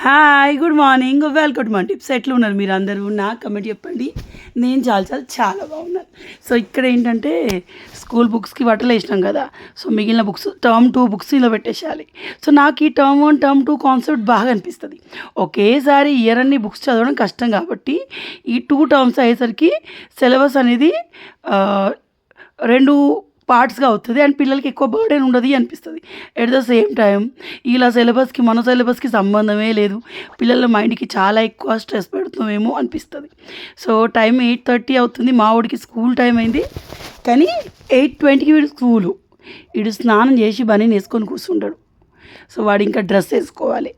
Hi! Good morning. Welcome to మన tips. ఎట్లున్నారు మీరందరూ? నాకు కమెంట్ చెప్పండి. నేను చాలా బాగున్నాను. సో, ఇక్కడేంటంటే స్కూల్ బుక్స్‌కి బట్టలేసినాం గదా! సో, మిగిలిన బుక్స్ టర్మ్ 2 బుక్స్ ఇలా పెట్టేసేయాలి. సో, నాకు ఈ టర్మ్ 1, టర్మ్ 2 కాన్సెప్ట్ బాగా అనిపిస్తది. ఒకేసారి ఇయర్ అన్ని బుక్స్ చదవడం కష్టం కాబట్టి, ఈ 2 టర్మ్స్ అయ్యేసరికి సిలబస్ అనేది ఆహ్, 2 పార్ట్స్‌గా అవుతది. అండ్ పిల్లలకి ఎక్కువ బర్డెన్ ఉండది అనిపిస్తది. ఎట్ ద సేమ్ టైమ్ ఇలా సిలబస్‌కి మన సిలబస్‌కి సంబంధమే లేదు. పిల్లల మైండ్‌కి చాలా ఎక్కువ స్ట్రెస్ పెడుతున్నామేమో అనిపిస్తది. సో, టైం 8:30 అవుతుంది. మా వోడికి స్కూల్ టైమ్ అయింది. కానీ 8:20కి వీడు స్కూలు. ఈడు స్నానం చేసి బనీనేసుకొని కూర్చుంటాడు. సో, వాడింకా డ్రెస్ ఏసుకోవాలి.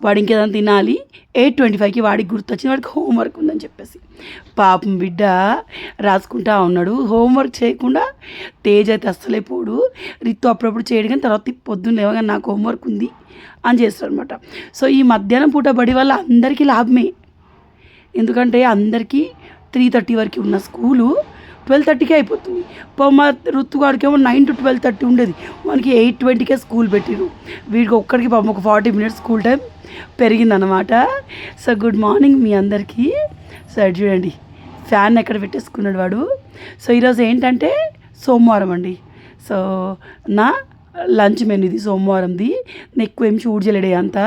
వాడింకేదైనా తినాలి. 8:25కి వాడికి గుర్తొచ్చింది వాడికి హోంవర్క్ ఉందని చెప్పేసి. పాపం బిడ్డ రాసుకుంటా ఉన్నాడు. హోంవర్క్ చేయకుండా తేజ్ అయితే అస్సలే పోడు. రిత్తు అప్పుడప్పుడు చేయడు కానీ తర్వాత పొద్దున్న లేవగానే నాకు హోంవర్క్ ఉంది అని చేస్తాడనమాట. సో, ఈ మధ్యాహ్నం పూట బడి వల్ల అందరికీ లాభమే. ఎందుకంటే అందరికీ 3:30 వరకు ఉన్న స్కూలు 12:30కే అయిపోతుంది. మా ఋతుగాడికేమో 9-12:30 ఉండేది. వానికి 8:20కే స్కూల్ పెట్టిర్రు. వీడికి ఒక్కడికి పాపం ఒక 40 మినిట్స్ స్కూల్ టైం పెరిగిందనమాట. సో, గుడ్ మార్నింగ్ మీ అందరికీ. సో, అది చూడండి ఫ్యాన్ ఎక్కడ పెట్టేసుకున్నాడు వాడు. సో, ఈరోజు ఏంటంటే సోమవారం అండి. సో, నా లంచ్ మెనూ ఇది సోమవారంది. నేను ఎక్కువ ఏం షూట్ చేయలేడే అంతా.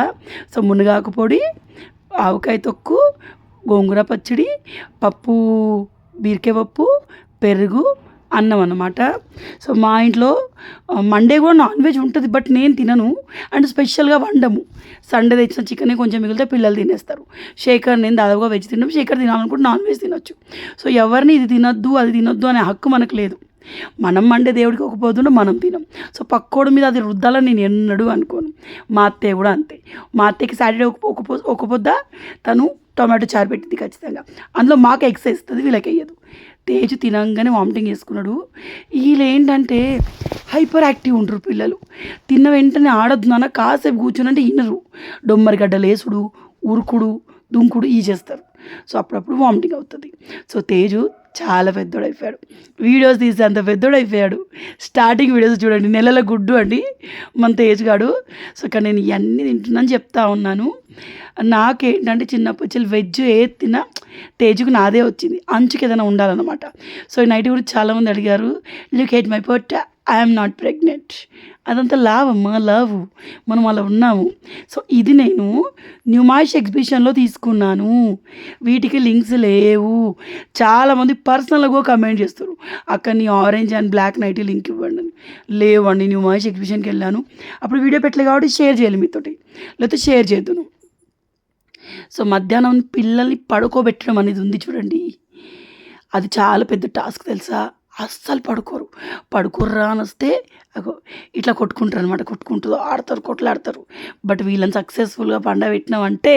సో, మునగాకు పొడి, ఆవకాయ తొక్కు, గోంగూర పచ్చడి, పప్పు, బీరకాయ పప్పు, పెరుగు, అన్నం అన్నమాట. సో, మా ఇంట్లో మండే కూడా నాన్ వెజ్ ఉంటుంది. బట్ నేను తినను అండ్ స్పెషల్గా వండము. సండే తెచ్చిన చికెనే కొంచెం మిగిలితే పిల్లలు తినేస్తారు. శేఖర్ నేను దాదాపుగా వెజ్ తిన్నాం. శేఖర్ తినాలనుకుంటే నాన్ వెజ్ తినొచ్చు. సో, ఎవరిని ఇది తినొద్దు అది తినొద్దు అనే హక్కు మనకు లేదు. మనం మండే దేవుడికి ఒక పొద్దున మనం తినం. సో, పక్కోడి మీద అది రుద్దాలని నేను ఎన్నడూ అనుకోను. మా అత్తయ్య కూడా అంతే. మా అత్తయ్యకి సాటర్డే ఒక పొద్ద తను టొమాటో చారు పెట్టింది ఖచ్చితంగా. అందులో మాకు ఎగ్స్ వేస్తుంది, వీళ్ళకి వేయదు. తేజు తినంగానే వామిటింగ్ చేసుకున్నాడు. వీళ్ళేంటంటే హైపర్ యాక్టివ్ ఉంటారు పిల్లలు. తిన్న వెంటనే ఆడొద్దు నాన్న కాసేపు కూర్చొనంటే వినరు. డొమ్మరిగడ్డలు వేసుడు, ఉరుకుడు, దుంకుడు ఇవి చేస్తారు. సో, అప్పుడప్పుడు వామిటింగ్ అవుతుంది. సో, తేజు చాలా పెద్దోడైపోయాడు. వీడియోస్ తీసి అంత పెద్దోడైపోయాడు. స్టార్టింగ్ వీడియోస్ చూడండి, నెలల గుడ్డు అండి మన తేజ్ గాడు. సో, కానీ నేను ఇవన్నీ తింటున్నాను చెప్తా ఉన్నాను. నాకేంటంటే చిన్నప్పటి నుంచి వెజ్ ఏది తిన్నా తేజుకు నాదే వచ్చింది. అంచుకి ఏదైనా ఉండాలన్నమాట. సో, నైట్ గురించి చాలామంది అడిగారు, లుక్ ఎట్ మై పొట్ట, ఐఎమ్ నాట్ ప్రెగ్నెంట్. అదంతా లావమ్మా లావు, మనం అలా ఉన్నాము. సో, ఇది నేను న్యూమాయిష్ ఎగ్జిబిషన్లో తీసుకున్నాను. వీటికి లింక్స్ లేవు. చాలామంది పర్సనల్గా కమెంట్ చేస్తారు, అక్క నీ orange and black nighty link ఇవ్వండి అని. లేవండి, న్యూమాయిష్ ఎగ్జిబిషన్కి వెళ్ళాను. అప్పుడు వీడియో పెట్టలేదు కాబట్టి షేర్ చేయాలి మీతోటి, లేకపోతే షేర్ చేద్దును. సో, మధ్యాహ్నం పిల్లల్ని పడుకోబెట్టడం అనేది ఉంది చూడండి, అది చాలా పెద్ద టాస్క్ తెలుసా. అస్సలు పడుకోర్రా అని వస్తే అగో ఇట్లా కొట్టుకుంటారు అనమాట. కొట్టుకుంటూ ఆడతారు, కొట్లాడతారు. బట్ వీళ్ళని సక్సెస్ఫుల్గా పండబెట్టినామంటే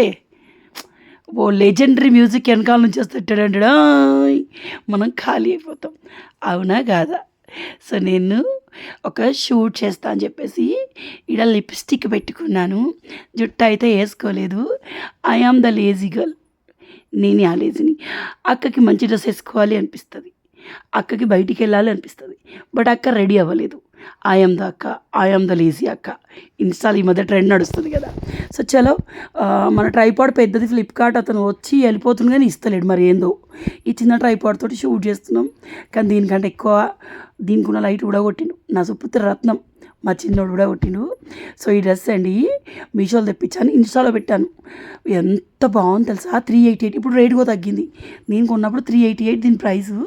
ఓ లెజెండరీ మ్యూజిక్ వెనకాల నుంచి వస్తాడంటే మనం ఖాళీ అయిపోతాం. అవునా కాదా? సో, నేను ఒక షూట్ చేస్తా అని చెప్పేసి ఈడ లిప్స్టిక్ పెట్టుకున్నాను. జుట్టు అయితే వేసుకోలేదు. I am the lazy girl. నేనే ఆ లేజీని. అక్కకి మంచి డ్రెస్ వేసుకోవాలి అనిపిస్తుంది, అక్కకి బయటికి వెళ్ళాలి అనిపిస్తుంది. బట్ అక్క రెడీ అవ్వలేదు. ఐ ఆమ్ ద అక్క, ఐ ఆమ్ ద లేజీ అక్క. ఇన్స్టాలో ఈ మధ్య ట్రెండ్ నడుస్తుంది కదా. సో, చలో మన ట్రైపాడ్ పెద్దది ఫ్లిప్కార్ట్ అతను వచ్చి వెళ్ళిపోతుంది కానీ ఇస్తలేడు మరి ఏందో. ఈ చిన్న ట్రైపాడ్ తోటి షూట్ చేస్తున్నాం. కానీ దీనికంటే ఎక్కువ దీనికి ఉన్న లైట్ కూడా కొట్టిండు నా సుపుత్ర రత్నం, మా చిన్నోడు కూడా కొట్టిండు. సో, ఈ డ్రెస్ అండి మీషోలో తెప్పించాను, ఇన్స్టాలో పెట్టాను. ఎంత బాగుంది తెలుసా, 388. ఇప్పుడు రేట్ కూడా తగ్గింది. నేను కొన్నప్పుడు 388 దీని ప్రైసు.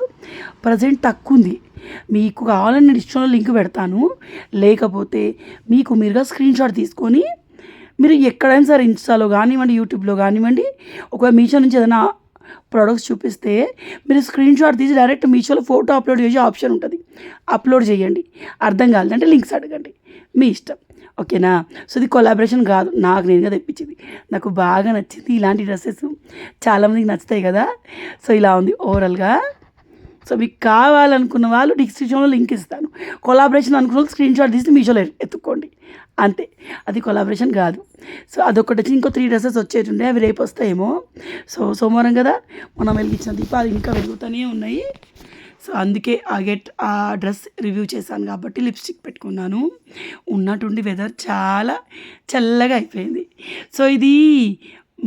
ప్రజెంట్ తక్కువ ఉంది. మీకు కావాలని నేను ఇన్స్టాలో లింక్ పెడతాను. లేకపోతే మీకు మీరుగా స్క్రీన్ షాట్ తీసుకొని మీరు ఎక్కడైనా సరే ఇన్స్టాలో కానివ్వండి, యూట్యూబ్లో కానివ్వండి, ఒకవేళ మీషో నుంచి ఏదైనా ప్రోడక్ట్స్ చూపిస్తే మీరు స్క్రీన్ షాట్ తీసి డైరెక్ట్ మీషోలో ఫోటో అప్లోడ్ చేసే ఆప్షన్ ఉంటుంది, అప్లోడ్ చేయండి. అర్థం కాలేదంటే లింక్స్ అడగండి, మీ ఇష్టం. ఓకేనా? సో, ఇది కొలాబరేషన్ కాదు, నాకు నేనుగా తెప్పించింది. నాకు బాగా నచ్చింది. ఇలాంటి డ్రెస్సెస్ చాలామందికి నచ్చుతాయి కదా. సో, ఇలా ఉంది ఓవరాల్గా. సో, మీకు కావాలనుకున్న వాళ్ళు డిస్క్రిప్షన్లో లింక్ ఇస్తాను. కొలాబరేషన్ అనుకున్న వాళ్ళు స్క్రీన్ షాట్ తీసి మీషోలో ఎత్తుక్కోండి అంతే. అది కొలాబరేషన్ కాదు. సో, అదొకటి వచ్చి ఇంకో 3 డ్రెస్సెస్ వచ్చేటుండే, అవి రేపు వస్తాయేమో. సో, సోమవారం కదా, మనం వెలిగించిన దీపాలు ఇంకా వెలుగుతూనే ఉన్నాయి. సో అందుకే ఆ డ్రెస్ రివ్యూ చేశాను కాబట్టి లిప్స్టిక్ పెట్టుకున్నాను. ఉన్నట్టుండి వెదర్ చాలా చల్లగా అయిపోయింది. సో ఇది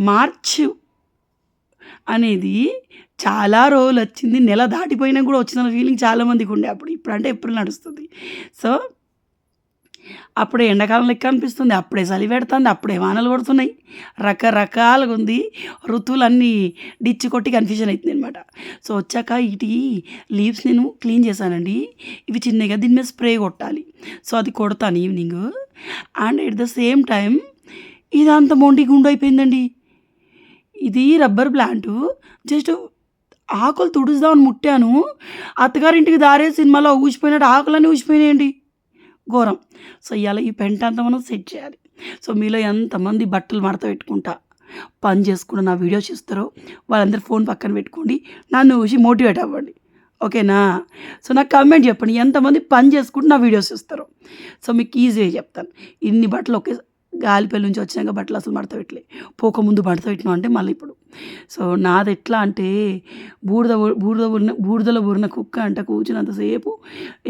మార్చ్ అనేది చాలా రోజులొచ్చింది. నెల దాటిపోయినా కూడా వచ్చిన ఫీలింగ్ చాలామందికి ఉండే అప్పుడు. ఇప్పుడంటే ఏప్రిల్ నడుస్తుంది. సో అప్పుడే ఎండాకాలం లెక్క అనిపిస్తుంది. అప్పుడే చలి పెడుతుంది. అప్పుడే వానలు కొడుతున్నాయి. రకరకాలుగా ఉంది. ఋతువులన్నీ డిచ్చి కొట్టి కన్ఫ్యూజన్ అవుతుందనమాట. సో వచ్చాక వీటి లీవ్స్ నేను క్లీన్ చేశానండి. ఇవి చిన్నగా దీని మీద స్ప్రే కొట్టాలి. సో అది కొడతాను evening. And at the same time ఇదంతా మొండి గుండు అయిపోయిందండి. ఇది రబ్బర్ ప్లాంటు. జస్ట్ ఆకులు తుడుస్తామని ముట్టాను. అత్తగారింటికి దారే సినిమాలో ఊసిపోయినట్టు ఆకులన్నీ ఊసిపోయినాయండి. ఘోరం. సో ఇవాళ ఈ పెంట అంతా మనం సెట్ చేయాలి. సో మీలో ఎంతమంది బట్టలు మడత పెట్టుకుంటా పని చేసుకుంటూ నా వీడియోస్ చూస్తారో వాళ్ళందరూ ఫోన్ పక్కన పెట్టుకోండి. నన్ను చూసి మోటివేట్ అవ్వండి. ఓకేనా? సో నాకు కామెంట్ చెప్పండి ఎంతమంది పని చేసుకుంటూ నా వీడియోస్ చూస్తారో. సో మీకు ఈజీగా చెప్తాను. ఇన్ని బట్టలు ఒకే గాలిపల్లి నుంచి వచ్చినాక బట్టలు అసలు మడత పెట్టలే. పోకముందు మడత పెట్టినాం అంటే మళ్ళీ ఇప్పుడు. సో నాది ఎట్లా అంటే బూడిదలో ఊరిన కుక్క అంట కూర్చున్నంతసేపు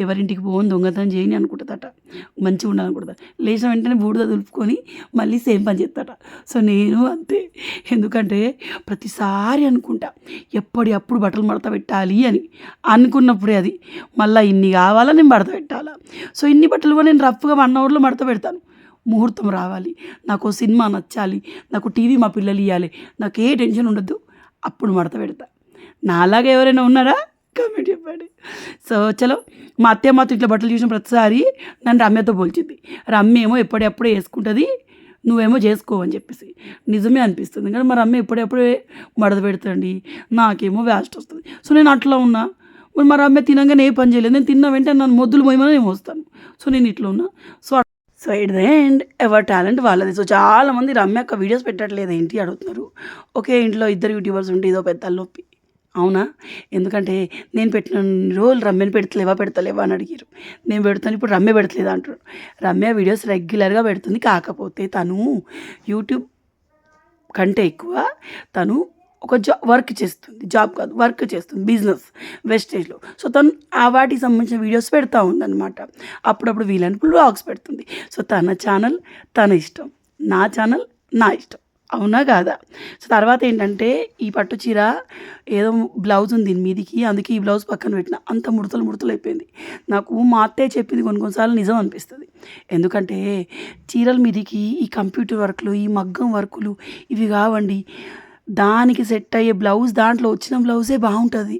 ఎవరింటికి పోని దొంగతనం చేయని అనుకుంటుందట. మంచిగా ఉండాలనుకుంటుంది. లేచిన వెంటనే బూడిద దులుపుకొని మళ్ళీ సేమ్ పని చేస్తాట. సో నేను అంతే. ఎందుకంటే ప్రతిసారి అనుకుంటా ఎప్పటికప్పుడు బట్టలు మడత పెట్టాలి అని అనుకున్నప్పుడే అది మళ్ళీ ఇన్ని కావాలా నేను మడత పెట్టాలా. సో ఇన్ని బట్టలు కూడా నేను రఫ్గా 1 అవర్లో మడత పెడతాను. ముహూర్తం రావాలి, నాకు సినిమా నచ్చాలి, నాకు టీవీ మా పిల్లలు ఇవ్వాలి, నాకు ఏ టెన్షన్ ఉండద్దు, అప్పుడు మడత పెడతా. నాలాగా ఎవరైనా ఉన్నారా? కామెంట్ చెప్పండి. సో చలో మా అత్తయ్య మాతో ఇట్లా బట్టలు చూసిన ప్రతిసారి నన్ను రమ్యతో పోల్చింది. రమ్య ఏమో ఎప్పుడెప్పుడే వేసుకుంటుంది, నువ్వేమో చేసుకో అని చెప్పేసి. నిజమే అనిపిస్తుంది కానీ మా రమ్య ఎప్పుడెప్పుడే మడత పెడుతుంది, నాకేమో వేస్ట్ వస్తుంది. సో నేను అట్లా ఉన్నా. మరి మా రమ్య తినగానే ఏ పని చేయలేదు. నేను తిన్న వెంటనే నన్ను మొద్దులు పోయమని నేను వస్తాను. సో నేను ఇట్లా ఉన్నా. సో ఇట్ ద ఎండ్ ఎవరి టాలెంట్ వాళ్ళది. సో చాలామంది రమ్య అక్క వీడియోస్ పెట్టట్లేదు ఏంటి అడుగుతున్నారు. ఒకే ఇంట్లో 2 యూట్యూబర్స్ ఉంటే ఇదో పెద్ద నొప్పి. అవునా? ఎందుకంటే నేను పెట్టిన రోజులు రమ్యని పెడతలేవా అని అడిగారు. నేను పెడతాను, ఇప్పుడు రమ్య పెడతలేదు అంటారు. రమ్య వీడియోస్ రెగ్యులర్గా పెడుతుంది. కాకపోతే తను యూట్యూబ్ కంటే ఎక్కువ తను ఒక వర్క్ చేస్తుంది. జాబ్ కాదు, వర్క్ చేస్తుంది, బిజినెస్ వెస్టేజ్లో. సో తను ఆ వాటికి సంబంధించిన వీడియోస్ పెడతా ఉందన్నమాట. అప్పుడప్పుడు వీలైనప్పుడు వ్లాగ్స్ పెడుతుంది. సో తన ఛానల్ తన ఇష్టం, నా ఛానల్ నా ఇష్టం. అవునా కాదా? సో తర్వాత ఏంటంటే ఈ పట్టు చీర ఏదో బ్లౌజ్ ఉంది దీని మీదికి, అందుకే ఈ బ్లౌజ్ పక్కన పెట్టిన. అంత ముడతలు అయిపోయింది. నాకు మా అత్తయ్య చెప్పింది కొన్నిసార్లు నిజం అనిపిస్తుంది. ఎందుకంటే చీరల మీదికి ఈ కంప్యూటర్ వర్క్లు, ఈ మగ్గం వర్కులు ఇవి కావండి. దానికి సెట్ అయ్యే బ్లౌజ్ దాంట్లో వచ్చిన బ్లౌజే బాగుంటుంది,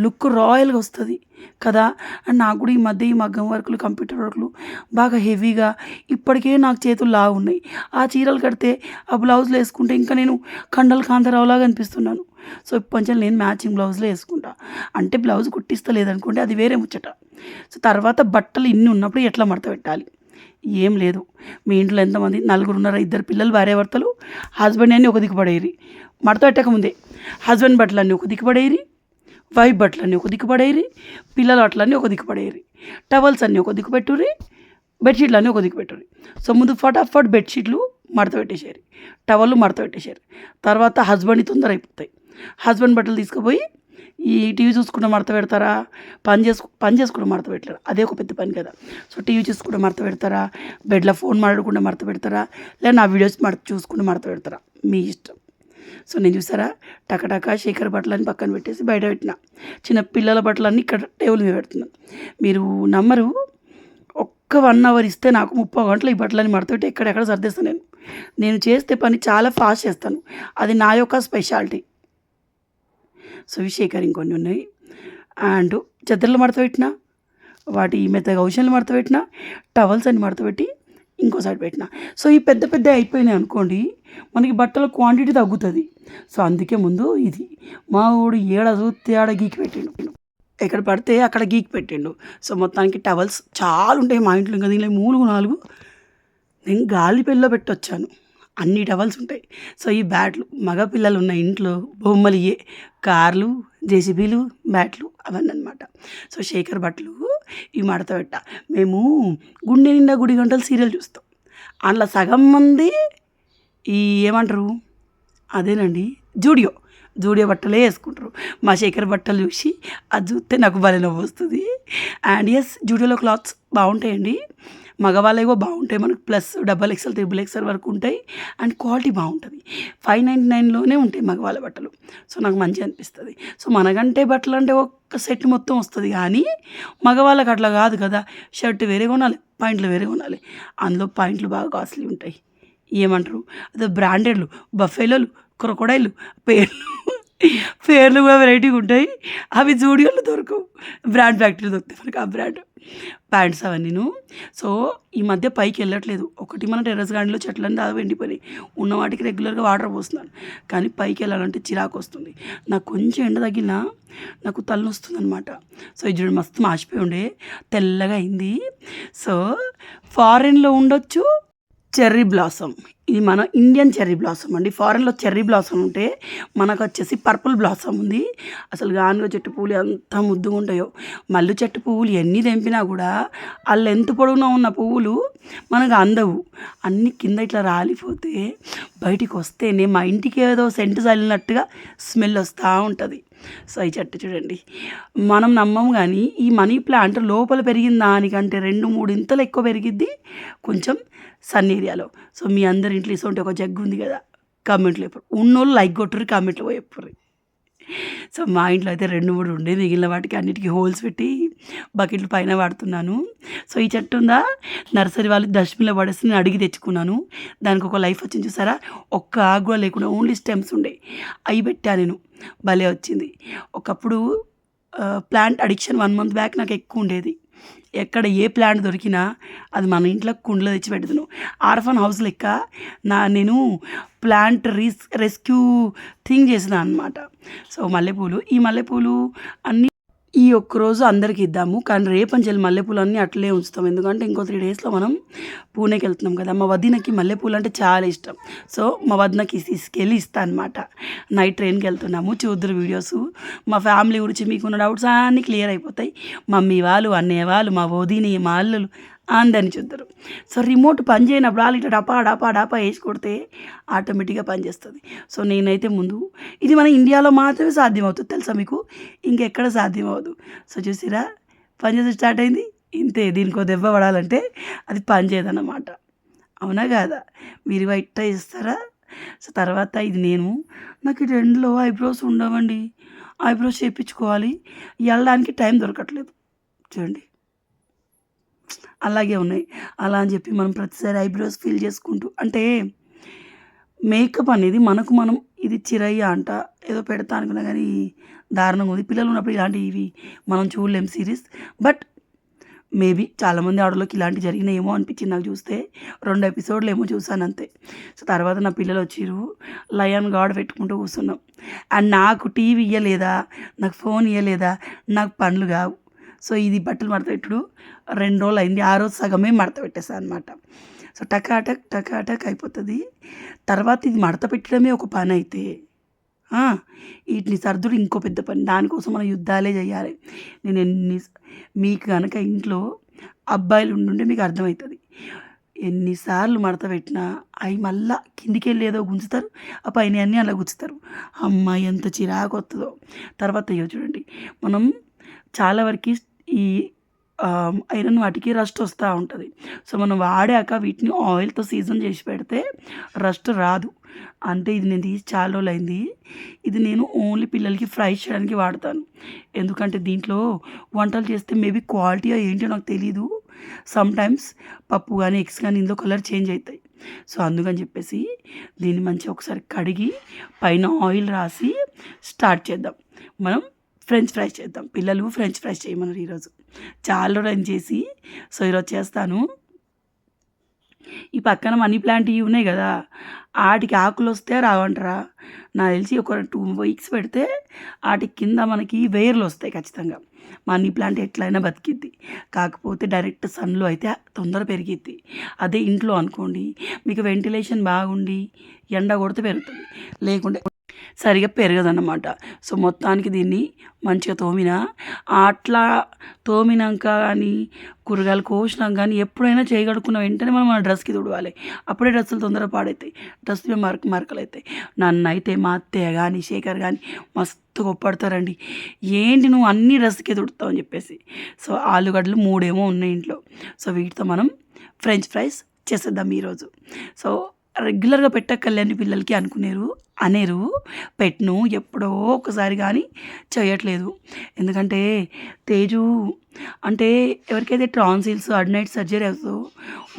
లుక్ రాయల్గా వస్తుంది కదా. అండ్ నాకు కూడా ఈ మధ్య ఈ మగ్గం వర్కులు, కంప్యూటర్ వర్కులు బాగా హెవీగా ఇప్పటికే నాకు చేతులు లావు ఉన్నాయి. ఆ చీరలు కడితే ఆ బ్లౌజ్లు వేసుకుంటే ఇంకా నేను కండలు కాంతారావులాగా అనిపిస్తున్నాను. సో కొంచెం నేను మ్యాచింగ్ బ్లౌజ్లో వేసుకుంటా. అంటే బ్లౌజ్ కుట్టిస్తలేదనుకుంటే అది వేరే ముచ్చట. సో తర్వాత బట్టలు ఇన్ని ఉన్నప్పుడు ఎట్లా మడత పెట్టాలి? ఏం లేదు. మీ ఇంట్లో ఎంతమంది? 4 ఉన్నారా? 2 పిల్లలు, భార్యాభర్తలు, హస్బెండ్ అన్నీ ఒక దిక్కు పడేయరి. మడత పెట్టకముందే హస్బెండ్ బట్టలన్నీ ఒక దిక్కు పడేయరి, వైఫ్ బట్టలన్నీ ఒక దిక్కు పడేయరి, పిల్లల బట్టలన్నీ ఒక దిక్కు పడేయరి, టవల్స్ అన్నీ ఒక దిక్కు పెట్టుర్రి, బెడ్షీట్లు అన్నీ ఒక దిక్కు పెట్టుర్రి. సో ముందు ఫటాఫట్ బెడ్షీట్లు మడత పెట్టేసారు, టవళ్ళు మడత పెట్టేశారు. తర్వాత హస్బెండ్ తొందర అయిపోతాయి. హస్బెండ్ బట్టలు తీసుకుపోయి ఈ టీవీ చూసుకుంటూ మడత పెడతారా, పని చేసుకుంటూ మడత పెట్టారా? అదే ఒక పెద్ద పని కదా. సో టీవీ చూసుకుంటూ మడత పెడతారా, బెడ్లో ఫోన్ మాట్లాడకుండా మడత పెడతారా, లేదా నా వీడియోస్ చూసుకుంటూ మడత పెడతారా? మీ ఇష్టం. సో నేను చూసారా టకటకా శేఖర్ బట్టలని పక్కన పెట్టేసి బయట పెట్టిన. చిన్న పిల్లల బట్టలన్నీ ఇక్కడ టేబుల్ మీద పెడుతున్నాను. మీరు నమ్మరు, ఒక్క 1 అవర్ ఇస్తే నాకు 30 గంటలు ఈ బట్టలని మడత పెట్టి ఎక్కడెక్కడ సర్దేస్తాను. నేను చేస్తే పని చాలా ఫాస్ట్ చేస్తాను. అది నా యొక్క స్పెషాలిటీ. సో ఇవి శేఖర్ ఇంకొన్ని ఉన్నాయి. అండ్ చెద్దర్లు మడత పెట్టిన, వాటి మెత్తగా ఔషధాలు మడత పెట్టిన, టవల్స్ అని మడత పెట్టి ఇంకో సైడ్ పెట్టిన. సో ఈ పెద్ద అయిపోయినాయి అనుకోండి, మనకి బట్టల క్వాంటిటీ తగ్గుతుంది. సో అందుకే ముందు ఇది మా ఊడు ఏడ చూస్తే ఆడ గీకి పెట్టిండు, ఎక్కడ పడితే అక్కడ గీకి పెట్టిండు. సో మొత్తానికి టవల్స్ చాలా ఉంటాయి మా ఇంట్లో. ఇంకా దీనిలో 3-4 నేను గాలి పెళ్ళిలో పెట్టొచ్చాను. అన్ని టవల్స్ ఉంటాయి. సో ఈ బ్యాట్లు, మగ పిల్లలు ఉన్న ఇంట్లో బొమ్మలు ఇవే, కార్లు, జేసీబీలు, బ్యాట్లు అవన్నీ అనమాట. సో శేఖర్ బట్టలు ఇవి మడత పెట్ట. మేము గుండె నిండా గుడి గంటలు సీరియల్ చూస్తాం. అందులో సగం మంది ఈ ఏమంటారు అదేనండి జూడియో జూడియో బట్టలే వేసుకుంటారు. మా శేఖర్ బట్టలు చూసి అది చూస్తే నాకు భలే నవ్వు వస్తుంది. అండ్ ఎస్, జూడియోలో క్లాత్స్ బాగుంటాయండి. మగవాళ్ళేవో బాగుంటాయి, మనకు ప్లస్ XXL, XXL వరకు ఉంటాయి. అండ్ క్వాలిటీ బాగుంటుంది. 599లోనే ఉంటాయి మగవాళ్ళ బట్టలు. సో నాకు మంచిగా అనిపిస్తుంది. సో మనకంటే బట్టలు అంటే ఒక్క సెట్ మొత్తం వస్తుంది, కానీ మగవాళ్ళకి అట్లా కాదు కదా. షర్ట్ వేరే కొనాలి, పాయింట్లు వేరే కొనాలి. అందులో పాయింట్లు బాగా కాస్ట్లీ ఉంటాయి. ఏమంటారు, అదే బ్రాండెడ్లు, బఫెలోలు, క్రొకొడైలు, పేర్లు కూడా వెరైటీగా ఉంటాయి. అవి జూడియోలో దొరకవు, బ్రాండ్ ఫ్యాక్టరీ దొరుకుతాయి మనకి ఆ బ్రాండ్ ప్యాంట్స్ అవన్నీను. సో ఈ మధ్య పైకి వెళ్ళట్లేదు. ఒకటి మన టెర్రస్ గార్డెన్లో చెట్లన్నీ దాదాపు ఎండిపోయినాయి. ఉన్న వాటికి రెగ్యులర్గా వాటర్ పోస్తున్నాను, కానీ పైకి వెళ్ళాలంటే చిరాకు వస్తుంది. నాకు కొంచెం ఎండ తగిలినా నాకు తలనొస్తుంది అనమాట. సో ఇది చూడండి, మస్తు మాసిపోయి ఉండే తెల్లగా అయింది. సో ఫారెన్లో ఉండొచ్చు చెర్రీ బ్లాసమ్, ఇది మన ఇండియన్ చెర్రీ బ్లాసమ్ అండి. ఫారెన్లో చెర్రీ బ్లాసమ్ ఉంటే మనకు వచ్చేసి పర్పుల్ బ్లాసమ్ ఉంది. అసలు గానుగ చెట్టు పువ్వులు ఎంత ముద్దుగా ఉంటాయో. మల్లు చెట్టు పువ్వులు ఎన్ని తెంపినా కూడా వాళ్ళు ఎంత పొడవునా ఉన్న పువ్వులు మనకు అందవు. అన్ని కింద ఇట్లా రాలిపోతే బయటికి వస్తేనే మా ఇంటికి ఏదో సెంటు చల్లినట్టుగా స్మెల్ వస్తూ ఉంటుంది. సో ఈ చెట్టు చూడండి, మనం నమ్మము కానీ ఈ మనీ ప్లాంట్ లోపల పెరిగిన దానికంటే 2-3 ఇంతలు ఎక్కువ పెరిగిద్ది కొంచెం సన్ ఏరియాలో. సో మీ అందరి ఇంట్లో ఇసుంటే ఒక జగ్గు ఉంది కదా, కామెంట్లో చెప్పరు. ఉన్నోళ్ళు లైక్ కొట్టుర్రి, కామెంట్లో పోయి చెప్పుర్రి. సో మా ఇంట్లో అయితే 2-3 ఉండే, మిగిలిన వాటికి అన్నిటికీ హోల్స్ పెట్టి బకెట్లు పైన వాడుతున్నాను. సో ఈ చెట్టు ఉందా, నర్సరీ వాళ్ళు డస్ట్బిన్లో పడేసి నేను అడిగి తెచ్చుకున్నాను. దానికి ఒక లైఫ్ వచ్చింది చూసారా, ఒక్క ఆకు కూడా లేకుండా ఓన్లీ స్టెమ్స్ ఉండే, అవి పెట్టా నేను. భలే వచ్చింది. ఒకప్పుడు ప్లాంట్ అడిక్షన్ 1 మంత్ బ్యాక్ నాకు ఎక్కువ ఉండేది. ఎక్కడ ఏ ప్లాంట్ దొరికినా అది మన ఇంట్లో కుండలో తెచ్చి పెడతాను. ఆర్ఫన్ హౌస్ లెక్క నేను ప్లాంట్ రెస్క్యూ థింగ్ చేసిన అనమాట. సో మల్లెపూలు, ఈ మల్లెపూలు అన్నీ ఈ ఒక్కరోజు అందరికి ఇద్దాము, కానీ రేపంచెల్లి మల్లెపూలు అన్నీ అట్లే ఉంచుతాం. ఎందుకంటే ఇంకో 3 డేస్లో మనం పూణేకి వెళ్తున్నాం కదా. మా వదినకి మల్లెపూలు అంటే చాలా ఇష్టం. సో మా వదినకి తీసుకెళ్ళి ఇస్తాను అనమాట. నైట్ ట్రైన్కి వెళ్తున్నాము, చూద్దరు వీడియోస్. మా ఫ్యామిలీ గురించి మీకున్న డౌట్స్ అన్నీ క్లియర్ అయిపోతాయి. మమ్మీ వాళ్ళు, అన్నయ్య వాళ్ళు, మా వదిని, మా అల్లులు అందరిని చూద్దరు. సో రిమోట్ పని చేయనప్పుడు వాళ్ళు ఇట్లా డపా డపా డపా వేసి కొడితే ఆటోమేటిక్గా పనిచేస్తుంది. సో నేనైతే ముందు, ఇది మన ఇండియాలో మాత్రమే సాధ్యమవుతుంది తెలుసా మీకు, ఇంకెక్కడ సాధ్యం అవ్వదు. సో చూసిరా పనిచేసి స్టార్ట్ అయింది. ఇంతే, దీనికో దెబ్బ పడాలంటే అది పనిచేయదన్నమాట. అవునా కాదా? మీరు వైట్ ఇస్తారా? సో తర్వాత ఇది నాకు ఈ ఎండ్లో ఐబ్రోస్ ఉండవండి, ఐబ్రోస్ చేయించుకోవాలి, వెళ్ళడానికి టైం దొరకట్లేదు. చూడండి అలాగే ఉన్నాయి. అలా అని చెప్పి మనం ప్రతిసారి ఐబ్రోస్ ఫిల్ చేసుకుంటూ, అంటే మేకప్ అనేది మనకు మనం ఇది చిరయ్య అంట ఏదో పెడతా అనుకున్నా, కానీ దారుణంగా ఉంది. పిల్లలు ఉన్నప్పుడు ఇలాంటివి మనం చూడలేం సిరీస్. బట్ మేబీ చాలామంది ఆడలోకి ఇలాంటివి జరిగినాయేమో అనిపించింది నాకు చూస్తే. 2 ఎపిసోడ్లు ఏమో చూసాను అంతే. సో తర్వాత నా పిల్లలు వచ్చిర్రు, లయన్ గాడ్ పెట్టుకుంటూ కూర్చున్నాం. అండ్ నాకు టీవీ ఇవ్వలేదా, నాకు ఫోన్ ఇవ్వలేదా, నాకు పనులు కావు. సో ఇది బట్టలు మడత పెట్టుడు 2 రోజులు అయింది, ఆ రోజు సగమే మడత పెట్టేసాను అనమాట. సో టకాటక్ టకాటక్ అయిపోతుంది. తర్వాత ఇది మడత పెట్టడమే ఒక పని అయితే వీటిని సర్దుడు ఇంకో పెద్ద పని. దానికోసం మనం యుద్ధాలే చేయాలి. నేను మీకు కనుక ఇంట్లో అబ్బాయిలు ఉండుంటే మీకు అర్థమవుతుంది. ఎన్నిసార్లు మడత పెట్టినా అవి మళ్ళీ కిందికి వెళ్ళి ఏదో గుంజుతారు, ఆ పైన అన్నీ అలా గుంచుతారు. అమ్మాయి ఎంత చిరాకు వస్తుందో. తర్వాత చూడండి, మనం చాలా వరకు ఈ ఐరన్ వాటికి రస్ట్ వస్తూ ఉంటుంది. సో మనం వాడాక వీటిని ఆయిల్తో సీజన్ చేసి పెడితే రస్ట్ రాదు. అంటే ఇది నేను తీసి చాలా రోజులు అయింది. ఇది నేను ఓన్లీ పిల్లలకి ఫ్రై చేయడానికి వాడతాను. ఎందుకంటే దీంట్లో వంటలు చేస్తే మేబీ క్వాలిటీ ఏంటో నాకు తెలీదు. సమ్టైమ్స్ పప్పు కానీ ఎగ్స్ కానీ ఇందులో కలర్ చేంజ్ అవుతాయి. సో అందుకని చెప్పేసి దీన్ని మంచిగా ఒకసారి కడిగి పైన ఆయిల్ రాసి స్టార్ట్ చేద్దాం. మనం ఫ్రెంచ్ ఫ్రైస్ చేద్దాం. పిల్లలు ఫ్రెంచ్ ఫ్రైస్ చేయమన్నారు ఈరోజు. చాలా రోజులు చేసి, సో ఈరోజు చేస్తాను. ఈ పక్కన మనీ ప్లాంట్ ఇవి ఉన్నాయి కదా, వాటికి ఆకులు వస్తే రావంటారా? నాకు తెలిసి ఒక 2 వీక్స్ పెడితే వాటికి కింద మనకి వేర్లు వస్తాయి ఖచ్చితంగా. మనీ ప్లాంట్ ఎట్లయినా బతికిద్ది, కాకపోతే డైరెక్ట్ సన్లో అయితే తొందర పెరిగిద్ది. అదే ఇంట్లో అనుకోండి, మీకు వెంటిలేషన్ బాగుండి ఎండ కొడితే పెరుగుతుంది, లేకుంటే సరిగ్గా పెరగదన్నమాట. సో, మొత్తానికి దీన్ని మంచిగా అట్లా తోమినాక కానీ, కూరగాయలు కోసినాక కానీ ఎప్పుడైనా చేయి కడుక్కున్న వెంటనే మనం మన డ్రెస్‌కి తుడవాలి. అప్పుడే డ్రెస్సులు తొందరగా పాడైతాయి. డ్రెస్ మీద మరకలైతాయి. నన్నైతే మా అత్తయ్య కానీ, శేఖర్ కానీ మస్తు కోప్పడతారండి. ఏంటి నువ్వు అన్నీ డ్రెస్‌కే తుడుతావు అని చెప్పేసి. సో, ఆలుగడ్డలు 3 ఏమో ఉన్నాయి ఇంట్లో. సో, వీటితో మనం ఫ్రెంచ్ ఫ్రైస్ చేసేద్దాం ఈరోజు. సో, రెగ్యులర్గా పెట్టక్కర్లేని పిల్లలకి అనేరు. పెట్టను ఎప్పుడో ఒకసారి కానీ చేయట్లేదు. ఎందుకంటే తేజు అంటే ఎవరికైతే ట్రాన్సిల్స్ అడ్నైట్ సర్జరీ అవుతుందో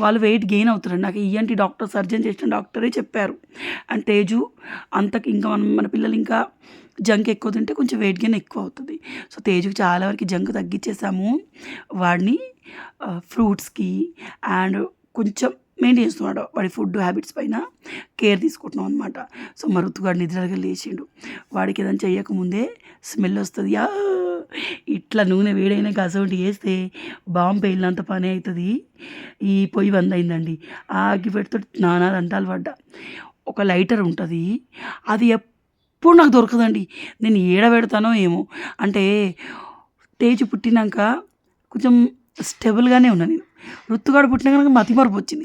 వాళ్ళు వెయిట్ గెయిన్ అవుతారండి. నాకు ఈఎన్టీ డాక్టర్ సర్జన్ చేసిన డాక్టరే చెప్పారు. అండ్ తేజు అంతకి ఇంకా మన పిల్లలు ఇంకా జంక్ ఎక్కువ తింటే కొంచెం వెయిట్ గెయిన్ ఎక్కువ అవుతుంది. సో, తేజుకి చాలా వరకు జంక్ తగ్గించేసాము. వాడిని ఫ్రూట్స్కి అండ్ కొంచెం మెయింటైన్ చేస్తున్నాడు. వాడి ఫుడ్ హ్యాబిట్స్ పైన కేర్ తీసుకుంటున్నాం అనమాట. సో, మా ఋతుగాడు నిద్రగా లేచిండు. వాడికి ఏదైనా చెయ్యకముందే స్మెల్ వస్తుంది. ఇట్లా నూనె వేడైనాక అసోంటి వేస్తే బాంబు పేలినంత పని అవుతుంది. ఈ పొయ్యి బంద్ అయిందండి. అగ్గిపెట్టుతో నానా దంటాలు పడ్డా. ఒక లైటర్ ఉంటుంది, అది ఎప్పుడు నాకు దొరకదండి. నేను ఏడ పెడతానో ఏమో. అంటే తేజు పుట్టినాక కొంచెం స్టెబుల్గానే ఉన్నా నేను. ఋతుగాడు పుట్టినాక నాకు మతిమరుపు వచ్చింది.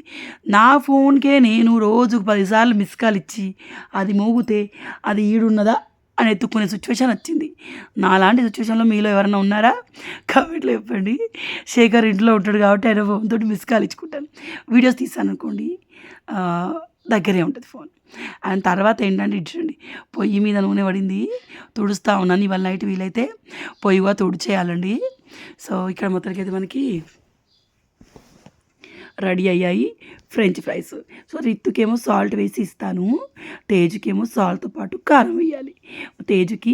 నా ఫోన్కే నేను రోజుకు 10 సార్లు మిస్ కాల్ ఇచ్చి అది మోగితే అది ఈడున్నదా అని ఎత్తుక్కునే సిచ్యువేషన్ వచ్చింది. నాలాంటి సిచ్యువేషన్లో మీలో ఎవరైనా ఉన్నారా? కామెంట్లో చెప్పండి. శేఖర్ ఇంట్లో ఉంటాడు కాబట్టి ఆయన ఫోన్తో మిస్ కాల్ ఇచ్చుకుంటాను. వీడియోస్ తీసాను అనుకోండి, దగ్గరే ఉంటుంది ఫోన్. అండ్ తర్వాత ఏంటంటే ఇచ్చండి, పొయ్యి మీద నూనె పడింది, తుడుస్తూ ఉన్నాను. ఇవాళ నైట్ వీలైతే పొయ్యిగా తుడిచేయాలండి. సో, ఇక్కడ మొత్తానికి అయితే మనకి రెడీ అయ్యాయి ఫ్రెంచ్ ఫ్రైస్. సో, రిత్తుకేమో సాల్ట్ వేసి ఇస్తాను, తేజుకేమో సాల్ట్తో పాటు కారం వేయాలి. తేజుకి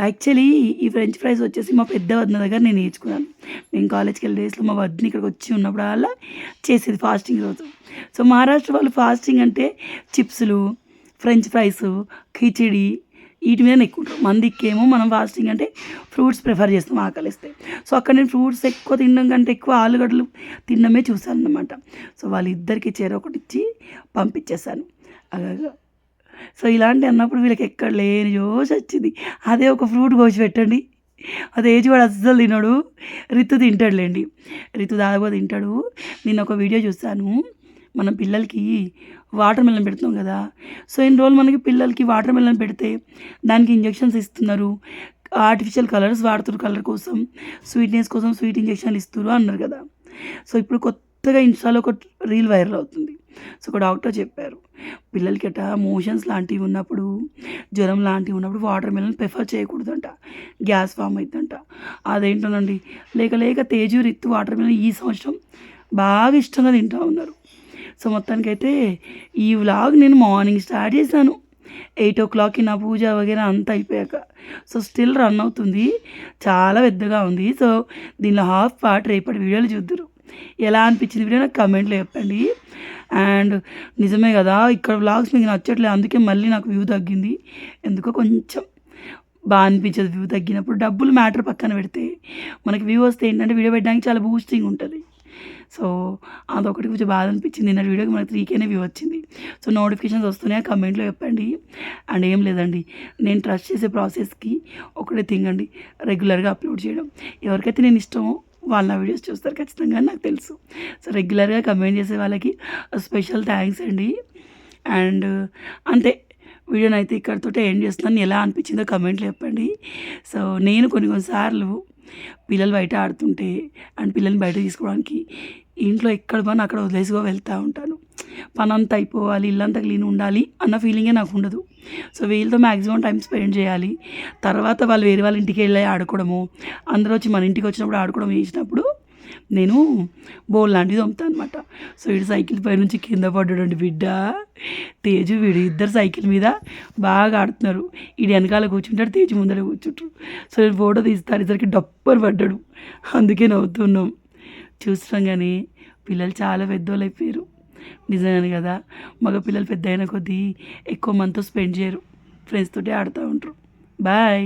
యాక్చువల్లీ ఈ ఫ్రెంచ్ ఫ్రైస్ వచ్చేసి మా పెద్ద వదిన దగ్గర నేను నేర్చుకున్నాను. నేను కాలేజ్కి వెళ్ళే డేస్లో మా వదిన ఇక్కడికి వచ్చి ఉన్నప్పుడు అలా చేసేది ఫాస్టింగ్ రోజు. సో, మహారాష్ట్ర వాళ్ళు ఫాస్టింగ్ అంటే చిప్స్లు, ఫ్రెంచ్ ఫ్రైస్, ఖిచిడి వీటి మీద ఎక్కువ ఉంటారు. మందికేమో మనం ఫాస్టింగ్ అంటే ఫ్రూట్స్ ప్రిఫర్ చేస్తాం ఆకలిస్తే. సో, అక్కడ నేను ఫ్రూట్స్ ఎక్కువ తినడం కంటే ఎక్కువ ఆలుగడ్డలు తినడమే చూశాను అన్నమాట. సో, వాళ్ళిద్దరికి ఒకటి ఇచ్చి పంపించేశాను. అలాగా. సో, ఇలాంటి అన్నప్పుడు వీళ్ళకి ఎక్కడ లేని జోష్ వచ్చింది. అదే ఒక ఫ్రూట్ కోసి పెట్టండి, అది ఏజ్ వాడు అస్సలు తినడు. రితు తింటాడులేండి, రితు దాదాపు తింటాడు. నేను ఒక వీడియో చూశాను, మన పిల్లలకి వాటర్ మెలన్ పెడుతున్నాం కదా. సో, ఇన్ని రోజులు మనకి పిల్లలకి వాటర్ మెలన్ పెడితే దానికి ఇంజెక్షన్స్ ఇస్తున్నారు, ఆర్టిఫిషియల్ కలర్స్ వాడుతున్నారు, కలర్ కోసం, స్వీట్నెస్ కోసం స్వీట్ ఇంజెక్షన్లు ఇస్తున్నారు అన్నారు కదా. సో, ఇప్పుడు కొత్తగా ఇన్స్టాలో ఒక రీల్ వైరల్ అవుతుంది. సో, ఒక డాక్టర్ చెప్పారు, పిల్లలకి మోషన్స్ లాంటివి ఉన్నప్పుడు, జ్వరం లాంటివి ఉన్నప్పుడు వాటర్ మెలన్ ప్రిఫర్ చేయకూడదంట, గ్యాస్ ఫామ్ అవుతుందంట. అదేంటోనండి, లేక తేజు రిత్తు వాటర్ మెలన్ ఈ సంవత్సరం బాగా ఇష్టంగా తింటూ ఉన్నారు. సో, మొత్తానికైతే ఈ వ్లాగ్ నేను మార్నింగ్ స్టార్ట్ చేశాను, 8 o'clockకి నా పూజ వగేరా అంతా అయిపోయాక. సో, స్టిల్ రన్ అవుతుంది, చాలా పెద్దగా ఉంది. సో, దీనిలో హాఫ్ పార్ట్ రేపటి వీడియోలు చూద్దురు. ఎలా అనిపించింది వీడియో నాకు కమెంట్లో చెప్పండి. అండ్ నిజమే కదా, ఇక్కడ వ్లాగ్స్ మీకు నచ్చట్లేదు, అందుకే మళ్ళీ నాకు వ్యూ తగ్గింది. ఎందుకో కొంచెం బాగా అనిపించదు వ్యూ తగ్గినప్పుడు. డబ్బులు మ్యాటర్ పక్కన పెడితే మనకి వ్యూ వస్తే ఏంటంటే వీడియో పెట్టడానికి చాలా బూస్టింగ్ ఉంటుంది. సో, అదొకటి కొంచెం బాధ అనిపించింది. నిన్న వీడియోకి మనకి 3Kనే వ్యూ వచ్చింది. సో, నోటిఫికేషన్స్ వస్తున్నాయా కమెంట్లో చెప్పండి. అండ్ ఏం లేదండి, నేను ట్రస్ట్ చేసే ప్రాసెస్కి ఒకటే థింగ్ అండి, రెగ్యులర్గా అప్లోడ్ చేయడం. ఎవరికైతే నేను ఇష్టమో వాళ్ళు నా వీడియోస్ చూస్తారు ఖచ్చితంగా, నాకు తెలుసు. సో, రెగ్యులర్గా కమెంట్ చేసే వాళ్ళకి స్పెషల్ థ్యాంక్స్ అండి. అండ్ అంతే, వీడియోని అయితే ఇక్కడితో ఎండ్ చేస్తున్నాను. ఎలా అనిపించిందో కమెంట్లో చెప్పండి. సో, నేను కొన్నిసార్లు పిల్లలు బయట ఆడుతుంటే అండ్ పిల్లల్ని బయట తీసుకోవడానికి ఇంట్లో ఎక్కడ పని అక్కడ వదిలేసిగా వెళ్తూ ఉంటాను. పని అంతా అయిపోవాలి, ఇల్లంతా క్లీన్ ఉండాలి అన్న ఫీలింగే నాకు ఉండదు. సో, వీళ్ళతో మ్యాక్సిమం టైం స్పెండ్ చేయాలి. తర్వాత వాళ్ళు వేరే వాళ్ళ ఇంటికి వెళ్ళి ఆడుకోవడము, అందరూ వచ్చి మన ఇంటికి వచ్చినప్పుడు ఆడుకోవడం చేసినప్పుడు నేను బౌల్ లాంటిది తోముతాను అనమాట. సో, వీడు సైకిల్ పై నుంచి కింద పడ్డాడండి బిడ్డ. తేజు వీడు ఇద్దరు సైకిల్ మీద బాగా ఆడుతున్నారు. వీడు వెనకాల కూర్చుంటాడు, తేజు ముందర కూర్చుంటారు. సో, నేను ఫోటో తీస్తాను, ఇద్దరికి డప్పర్ పడ్డాడు, అందుకే నవ్వుతున్నాం. చూస్తున్నాగానే పిల్లలు చాలా పెద్దోళ్ళు అయిపోయారు. నిజంగానే కదా, మగ పిల్లలు పెద్ద అయిన కొద్దీ ఎక్కువ మనతో స్పెండ్ చేయరు, ఫ్రెండ్స్ తోటి ఆడుతూ ఉంటారు. బాయ్.